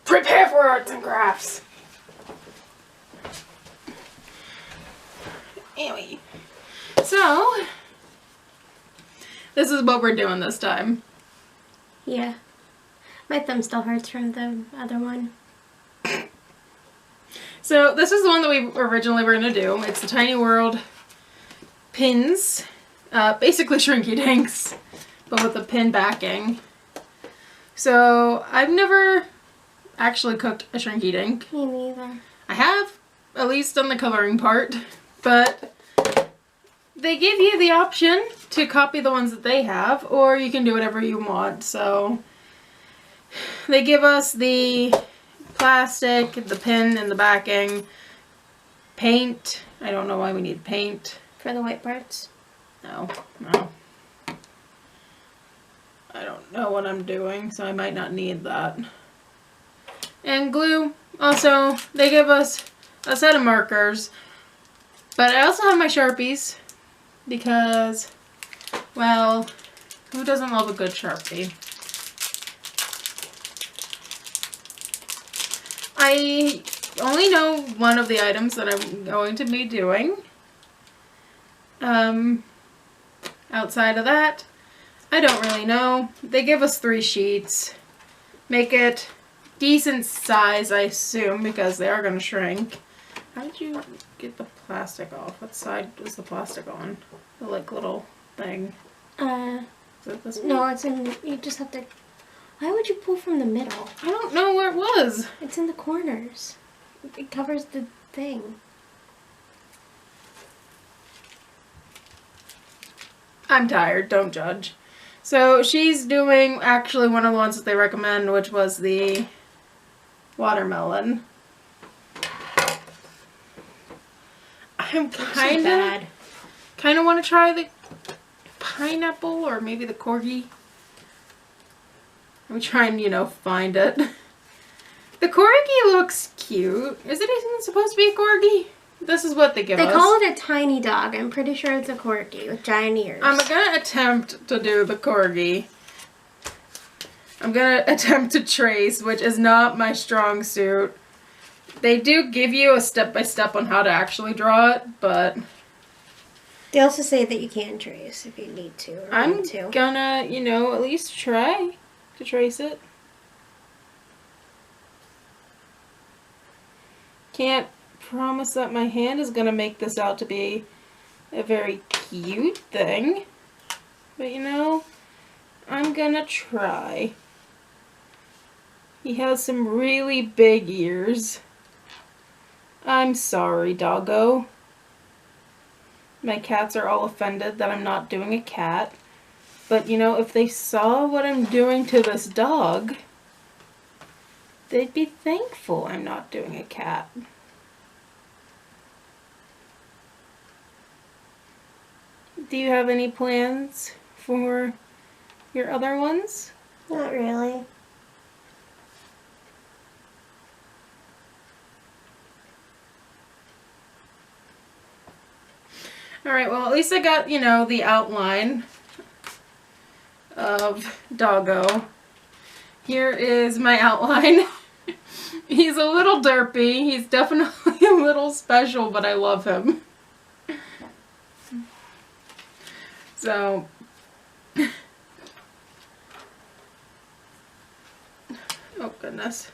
Prepare for arts and crafts. Anyway, so this is what we're doing this time. Yeah. My thumb still hurts from the other one. So this is the one that we originally were going to do. It's the Tiny World pins. Basically Shrinky Dinks, but with the pin backing. So I've never actually cooked a Shrinky Dink. Me neither. I have, at least done the coloring part, but they give you the option to copy the ones that they have, or you can do whatever you want. So they give us the plastic, the pin and the backing, paint. I don't know why we need paint. For the white parts? No. I don't know what I'm doing, so I might not need that. And glue. Also, they give us a set of markers, but I also have my Sharpies because, well, who doesn't love a good Sharpie? I only know one of the items that I'm going to be doing. Outside of that, I don't really know. They give us 3 sheets. Make it decent size, I assume, because they are going to shrink. How did you get the plastic off? What side was the plastic on? The like little thing. Is it this one? No, it's in, you just have to, why would you pull from the middle? I don't know where it was. It's in the corners. It covers the thing. I'm tired, don't judge. So she's doing actually one of the ones that they recommend, which was the watermelon. I'm kind of want to try the pineapple or maybe the corgi. I'm trying, you know, find it. The corgi looks cute. Is it even supposed to be a corgi? This is what they give us. They call it a tiny dog. I'm pretty sure it's a corgi with giant ears. I'm going to attempt to do the corgi. I'm going to attempt to trace, which is not my strong suit. They do give you a step-by-step on how to actually draw it, but they also say that you can trace if you need to. Or I'm need to. gonna, you know, at least try to trace it. Can't promise that my hand is gonna make this out to be a very cute thing, but you know, I'm gonna try. He has some really big ears. I'm sorry, doggo. My cats are all offended that I'm not doing a cat, but you know, if they saw what I'm doing to this dog, they'd be thankful I'm not doing a cat. Do you have any plans for your other ones? Not really. Alright, well at least I got, you know, the outline of Doggo. Here is my outline. He's a little derpy. He's definitely a little special, but I love him. So, oh goodness.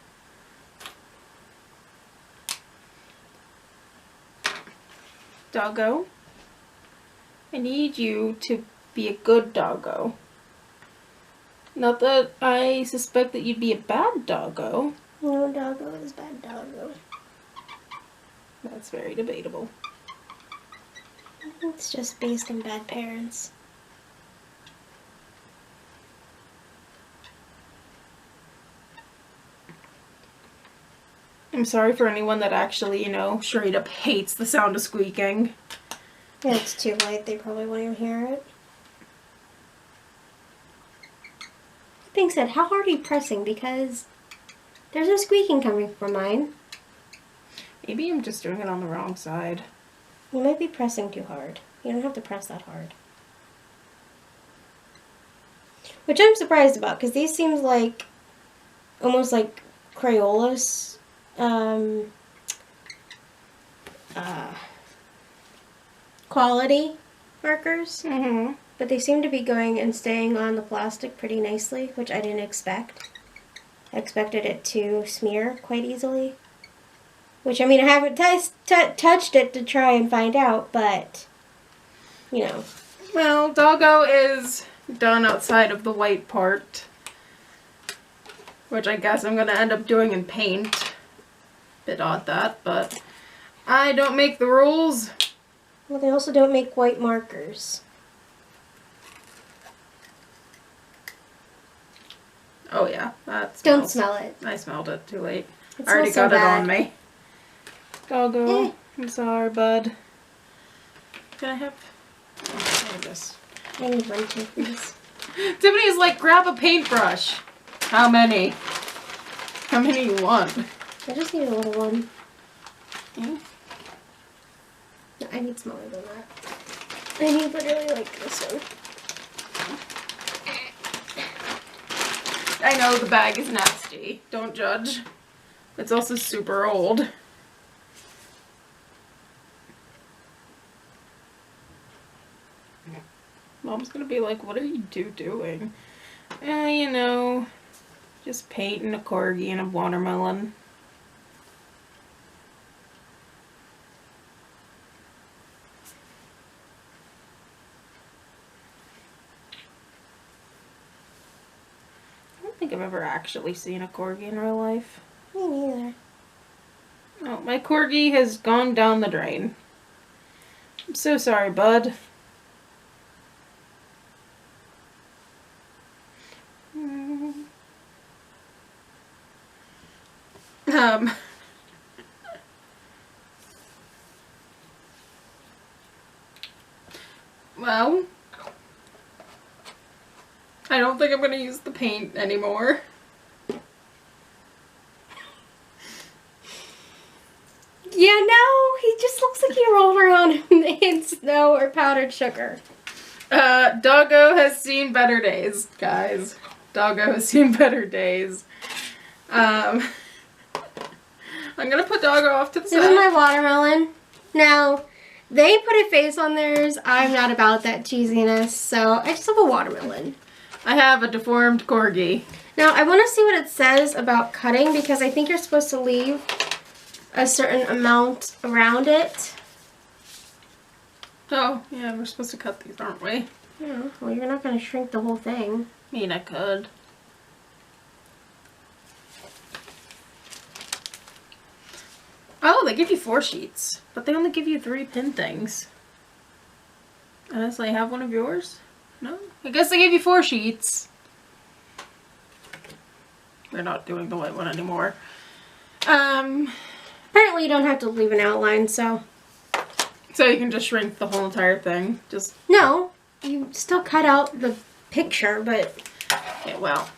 Doggo, I need you to be a good doggo. Not that I suspect that you'd be a bad doggo. No doggo is bad doggo. That's very debatable. It's just based on bad parents. I'm sorry for anyone that actually, you know, straight up hates the sound of squeaking. Yeah, it's too late. They probably won't even hear it. Being said, how hard are you pressing? Because there's no squeaking coming from mine. Maybe I'm just doing it on the wrong side. You might be pressing too hard. You don't have to press that hard. Which I'm surprised about, because these seems like almost like Crayolas quality markers, Mm-hmm. but they seem to be going and staying on the plastic pretty nicely, which I didn't expect. I expected it to smear quite easily. Which, I mean, I haven't touched it to try and find out, but, you know. Well, Doggo is done outside of the white part, which I guess I'm going to end up doing in paint. Bit odd that, but I don't make the rules. Well, they also don't make white markers. Oh yeah, that smells. Don't smell it. I smelled it too late. It I already smells so got it bad. on me. Doggo, Eh. I'm sorry, bud. Can I have this? I need one too, please. Tiffany's like, grab a paintbrush. How many? How many you want? I just need a little one. Hmm? No, I need smaller than that. I need literally like this one. I know the bag is nasty. Don't judge. It's also super old. Mom's gonna be like, what are you doing? You know, just painting a corgi and a watermelon. I don't think I've ever actually seen a corgi in real life. Me neither. Oh, my corgi has gone down the drain. I'm so sorry, bud. Well, I don't think I'm going to use the paint anymore. Yeah, no, he just looks like he rolled around in snow or powdered sugar. Doggo has seen better days, guys. Doggo has seen better days. I'm gonna put Doggo off to the This is side. my watermelon. Now, they put a face on theirs. I'm not about that cheesiness, so I just have a watermelon. I have a deformed corgi. Now, I want to see what it says about cutting because I think you're supposed to leave a certain amount around it. Oh, yeah, we're supposed to cut these, aren't we? Yeah, well, you're not going to shrink the whole thing. I mean, I could. Oh, they give you 4 sheets, but they only give you 3 pin things. Honestly, have one of yours? No? I guess they gave you 4 sheets. We're not doing the white one anymore. Apparently you don't have to leave an outline, so... So you can just shrink the whole entire thing? Just... No, you still cut out the picture, but... Okay, well.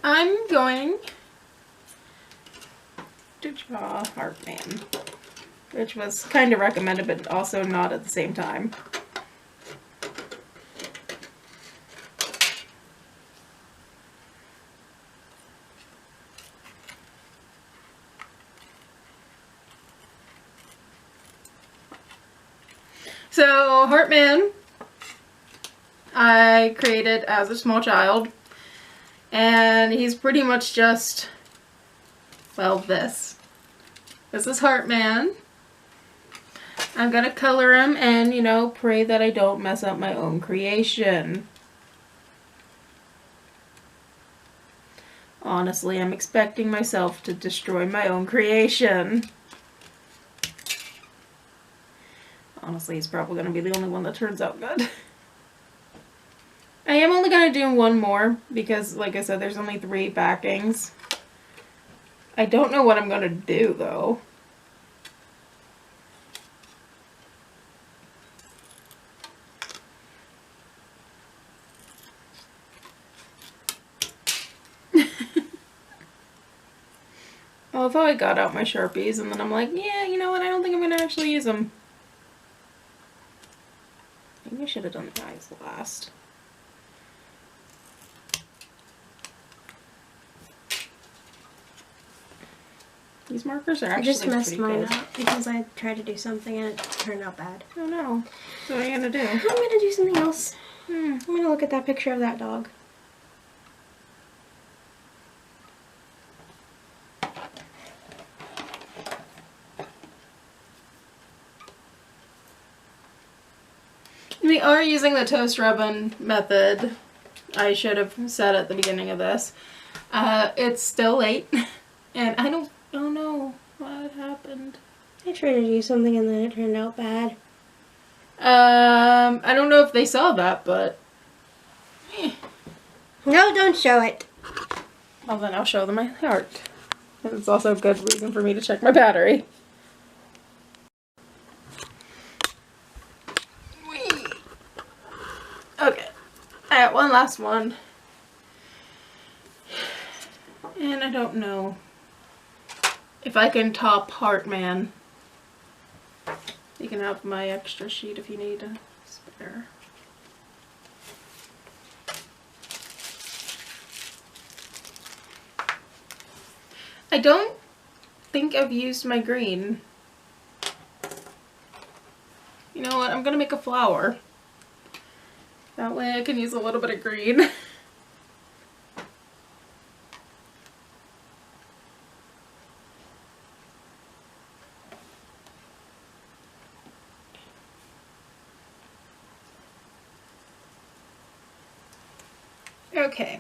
I'm going to draw Heartman, which was kind of recommended, but also not at the same time. So, Heartman, I created as a small child, and he's pretty much just, well, this. This is Heartman. I'm gonna color him and, you know, pray that I don't mess up my own creation. Honestly, I'm expecting myself to destroy my own creation. Honestly, he's probably going to be the only one that turns out good. I am only going to do one more because, like I said, there's only 3 backings. I don't know what I'm going to do, though. Although I got out my Sharpies and then I'm like, yeah, you know what, I don't think I'm going to actually use them. Maybe I should have done the eyes last. These markers are I actually just messed pretty mine good. up because I tried to do something and it turned out bad. Oh no. So what are you gonna do? I'm gonna do something else. I'm gonna look at that picture of that dog. We are using the toast rubbin method. I should have said at the beginning of this. It's still late, and I don't know what happened. I tried to do something and then it turned out bad. I don't know if they saw that, but... No, don't show it. Well, then I'll show them my heart. And it's also a good reason for me to check my battery. Okay. I got one last one. And I don't know if I can top Heartman. You can have my extra sheet if you need a spare. I don't think I've used my green. You know what? I'm gonna make a flower. That way I can use a little bit of green. Okay.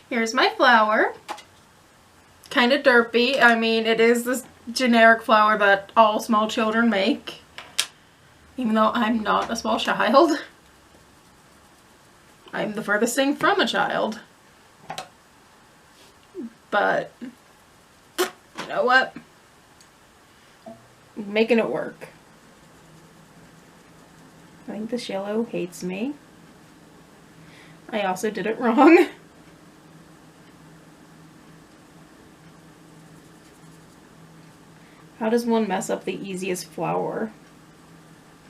Here's my flower. Kind of derpy. I mean, it is this generic flower that all small children make. Even though I'm not a small child. I'm the furthest thing from a child. But, you know what? I'm making it work. I think this yellow hates me. I also did it wrong. How does one mess up the easiest flower?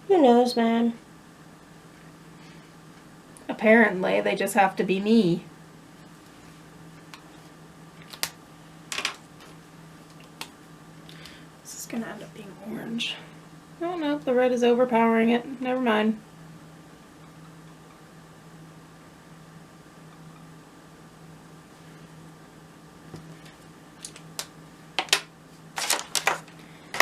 Who knows, man? Apparently, they just have to be me. This is gonna end up being orange. Oh no, the red is overpowering it. Never mind.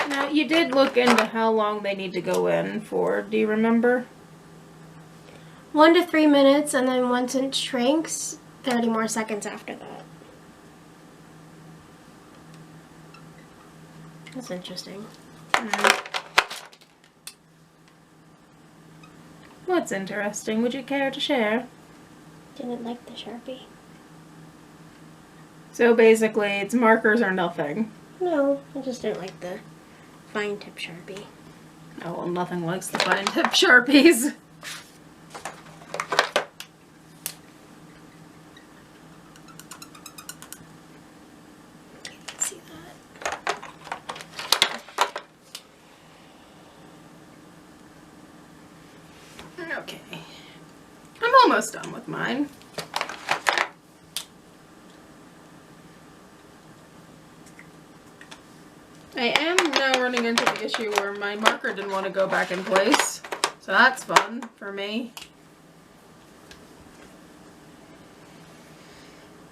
Now, you did look into how long they need to go in for. Do you remember? 1 to 3 minutes, and then once it shrinks, 30 more seconds after that. That's interesting. What's interesting? Would you care to share? Didn't like the Sharpie. So basically, it's markers or nothing. No, I just didn't like the fine tip Sharpie. Oh, well, nothing likes the fine tip Sharpies. See that? Okay. I'm almost done with mine. I am now running into the issue where my marker didn't want to go back in place. So that's fun for me.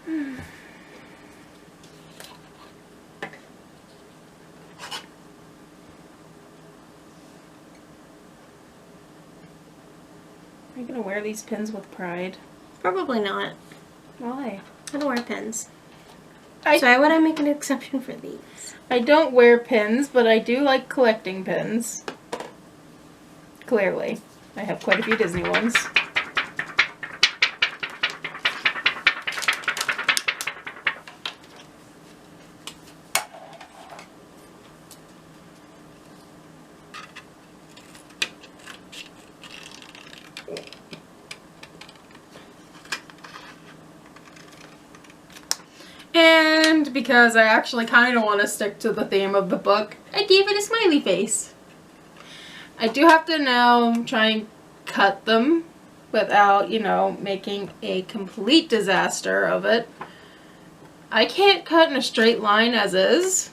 Are you gonna wear these pins with pride? Probably not. Why? I don't wear pins. So why would I make an exception for these? I don't wear pins, but I do like collecting pins. Clearly. I have quite a few Disney ones. And because I actually kind of want to stick to the theme of the book, I gave it a smiley face. I do have to now try and cut them without, you know, making a complete disaster of it. I can't cut in a straight line as is.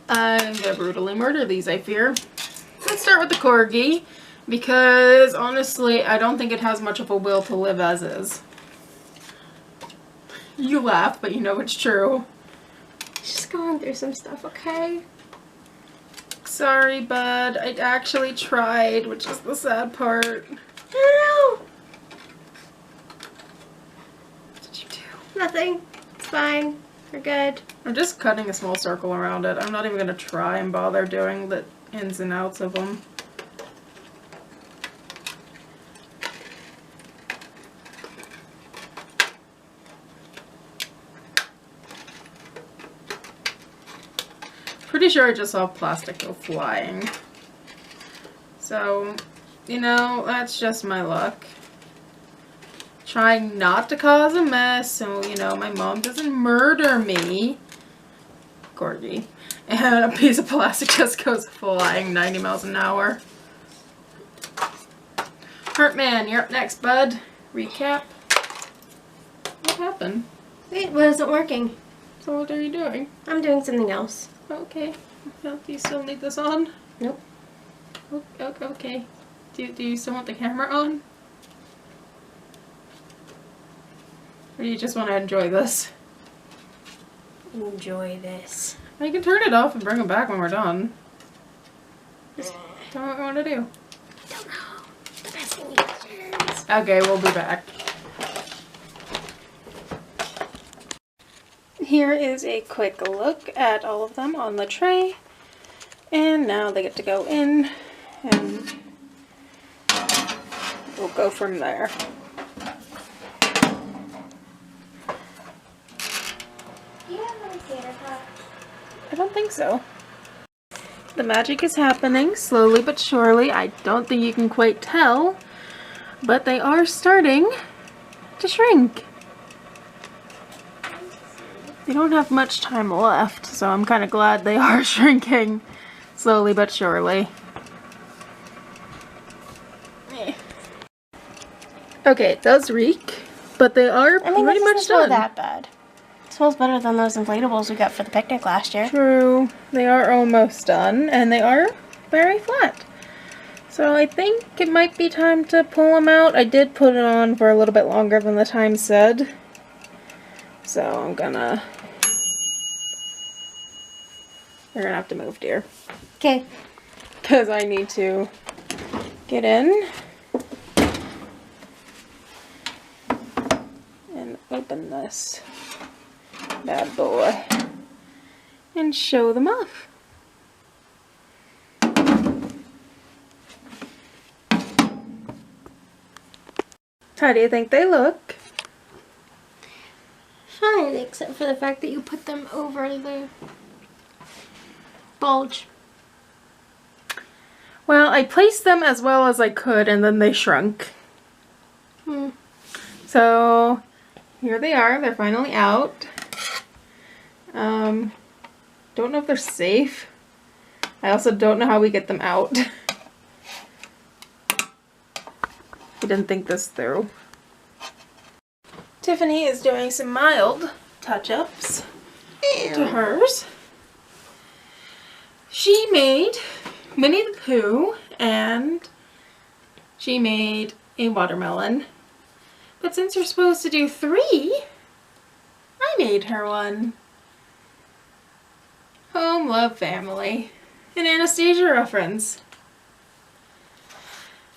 I'm gonna brutally murder these, I fear. Let's start with the corgi, because honestly, I don't think it has much of a will to live as is. You laugh, but you know it's true. Just going through some stuff, okay? Sorry, bud. I actually tried, which is the sad part. I don't know. What did you do? Nothing. It's fine. We're good. I'm just cutting a small circle around it. I'm not even gonna try and bother doing the ins and outs of them. Pretty sure I just saw plastic go flying. So, you know, that's just my luck. Trying not to cause a mess so, you know, my mom doesn't murder me. Corgi. And a piece of plastic just goes flying 90 miles an hour. Heartman, you're up next, bud. Recap. What happened? It wasn't working. So what are you doing? I'm doing something else. Okay. Well, do you still need this on? Nope. Okay. Do you still want the camera on? Or do you just want to enjoy this? Enjoy this. You can turn it off and bring it back when we're done. Just tell me what you want to do. Don't know. The best questions. Okay, we'll be back. Here is a quick look at all of them on the tray. And now they get to go in and we'll go from there. Do you have any theater cup? I don't think so. The magic is happening slowly but surely. I don't think you can quite tell, but they are starting to shrink. They don't have much time left, so I'm kind of glad they are shrinking slowly but surely. Okay, it does reek, but they are pretty much doesn't smell done. that bad. It smells better than those inflatables we got for the picnic last year. True. They are almost done, and they are very flat. So I think it might be time to pull them out. I did put it on for a little bit longer than the time said. So I'm gonna... You're gonna have to move, dear. Okay. Because I need to get in and open this bad boy and show them off. How do you think they look? Fine, except for the fact that you put them over the bulge. Well, I placed them as well as I could and then they shrunk. So here they are. They're finally out. Don't know if they're safe. I also don't know how we get them out. We didn't think this through. Tiffany is doing some mild touch-ups to hers. She made Minnie the Pooh and she made a watermelon. But since you're supposed to do 3, I made her one. Home, love, family. An Anastasia reference.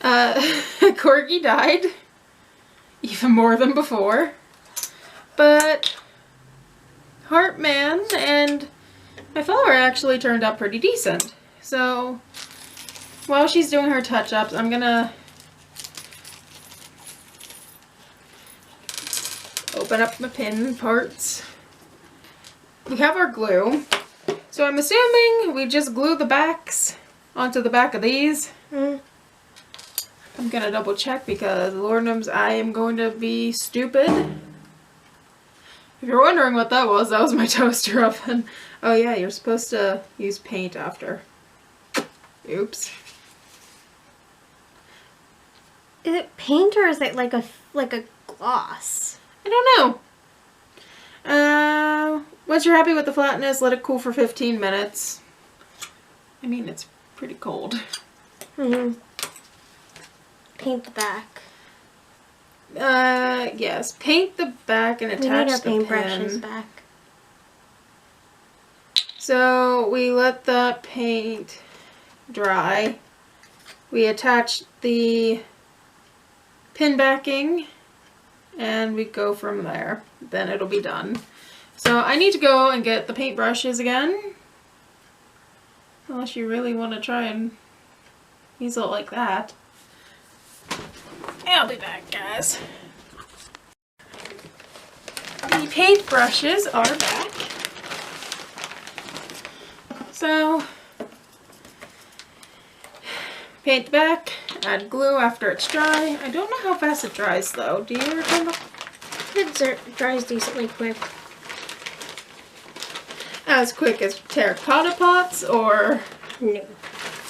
Corgi died. Even more than before. But Heartman and my flower actually turned out pretty decent. So while she's doing her touch-ups, I'm gonna open up my pin parts. We have our glue. So I'm assuming we just glue the backs onto the back of these. I'm gonna double check because Lord knows I am going to be stupid. If you're wondering what that was my toaster oven. Oh yeah, you're supposed to use paint after. Oops. Is it paint or is it like a gloss? I don't know. Once you're happy with the flatness, let it cool for 15 minutes. I mean, it's pretty cold. Mm-hmm. Paint the back. Yes. Paint the back and attach the pin. We need our paintbrushes back. So we let the paint dry. We attach the pin backing and we go from there. Then it'll be done. So I need to go and get the paintbrushes again. Unless you really want to try and use it like that. I'll be back, guys. The paintbrushes are back. So, paint the back, add glue after it's dry. I don't know how fast it dries though. Do you remember? It dries decently quick. As quick as terracotta pots or? No.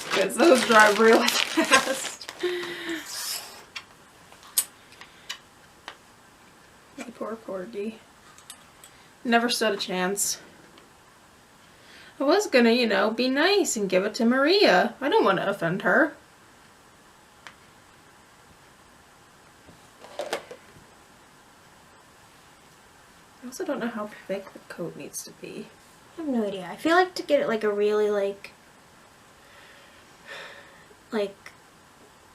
Because those dry really fast. My poor corgi. Never stood a chance. I was gonna, you know, be nice and give it to Maria. I don't want to offend her. I also don't know how thick the coat needs to be. I have no idea. I feel like to get it like a really like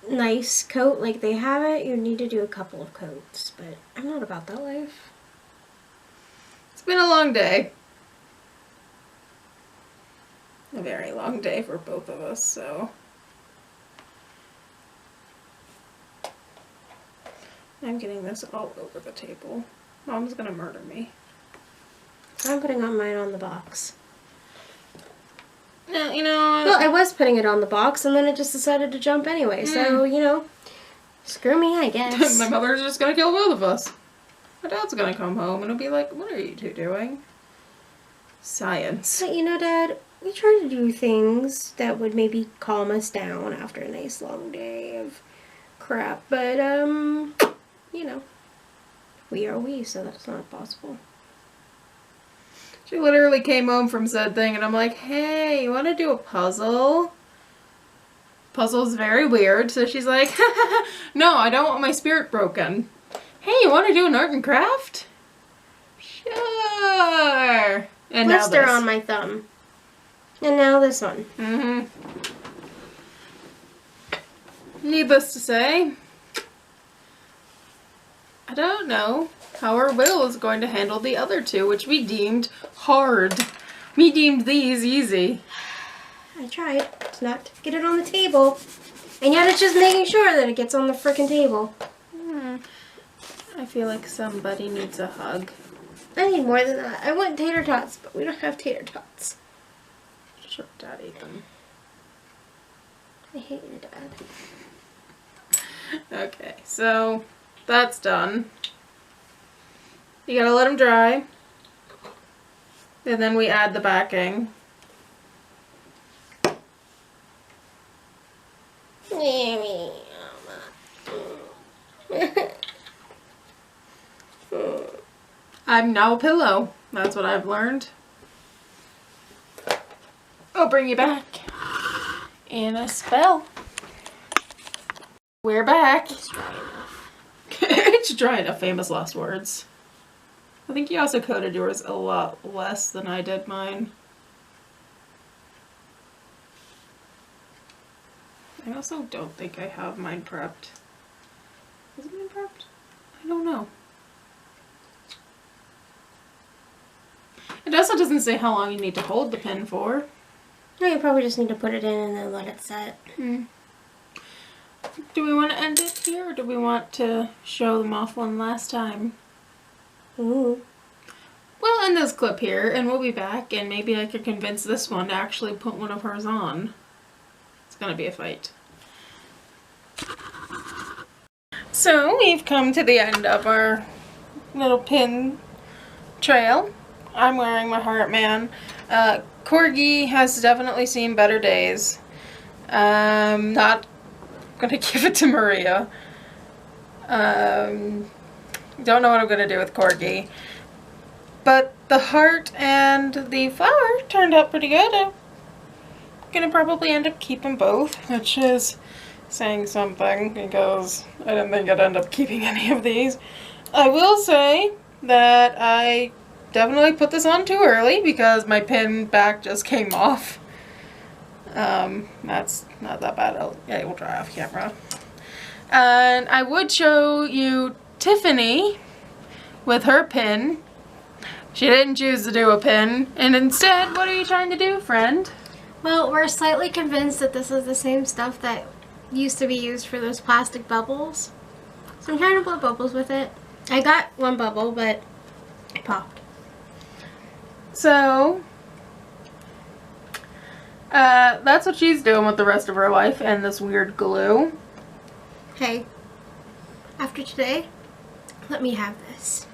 nice coat like they have it, you need to do a couple of coats, but I'm not about that life. It's been a long day. A very long day for both of us, so. I'm getting this all over the table. Mom's gonna murder me. I'm putting on mine on the box. No, you know. Well, I was putting it on the box and then it just decided to jump anyway, so, you know, screw me, I guess. My mother's just gonna kill both of us. My dad's gonna come home and he'll be like, what are you two doing? Science. But, you know, Dad, we try to do things that would maybe calm us down after a nice long day of crap, but, you know, we are we, so that's not possible. She literally came home from said thing and I'm like, hey, you want to do a puzzle? Puzzle's very weird, so she's like, no, I don't want my spirit broken. Hey, you want to do an art and craft? Sure. And Blister now this. on my thumb. And now this one. Mm-hmm. Needless to say, I don't know how our Will is going to handle the other two, which we deemed hard. We deemed these easy. I tried to not get it on the table. And yet it's just making sure that it gets on the frickin' table. I feel like somebody needs a hug. I need more than that. I want tater tots, but we don't have tater tots. Sure, Dad ate them. I hate your dad. Okay, so that's done. You gotta let them dry. And then we add the backing. I'm now a pillow. That's what I've learned. I'll bring you back in a spell. We're back. It's dry enough. It's dry enough, famous last words. I think you also coated yours a lot less than I did mine. I also don't think I have mine prepped. Is it mine prepped? I don't know. It also doesn't say how long you need to hold the pin for. No, you probably just need to put it in and then let it set. Do we want to end it here, or do we want to show them off one last time? Ooh. We'll end this clip here, and we'll be back, and maybe I could convince this one to actually put one of hers on. It's gonna be a fight. So, we've come to the end of our little pin trail. I'm wearing my Heartman. Corgi has definitely seen better days. Not gonna give it to Maria. Don't know what I'm gonna do with corgi. But the heart and the flower turned out pretty good. I'm gonna probably end up keeping both, which is saying something because I didn't think I'd end up keeping any of these. I will say that I definitely put this on too early because my pin back just came off. That's not that bad. It will dry off camera. And I would show you Tiffany with her pin. She didn't choose to do a pin, and instead, what are you trying to do, friend? Well, we're slightly convinced that this is the same stuff that used to be used for those plastic bubbles. So I'm trying to blow bubbles with it. I got one bubble, but it popped. So, that's what she's doing with the rest of her life and this weird glue. Hey, after today, let me have this.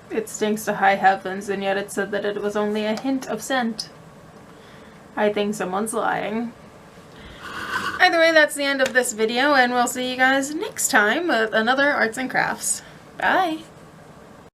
It stinks to high heavens, and yet it said that it was only a hint of scent. I think someone's lying. Either way, that's the end of this video, and we'll see you guys next time with another arts and crafts. Bye!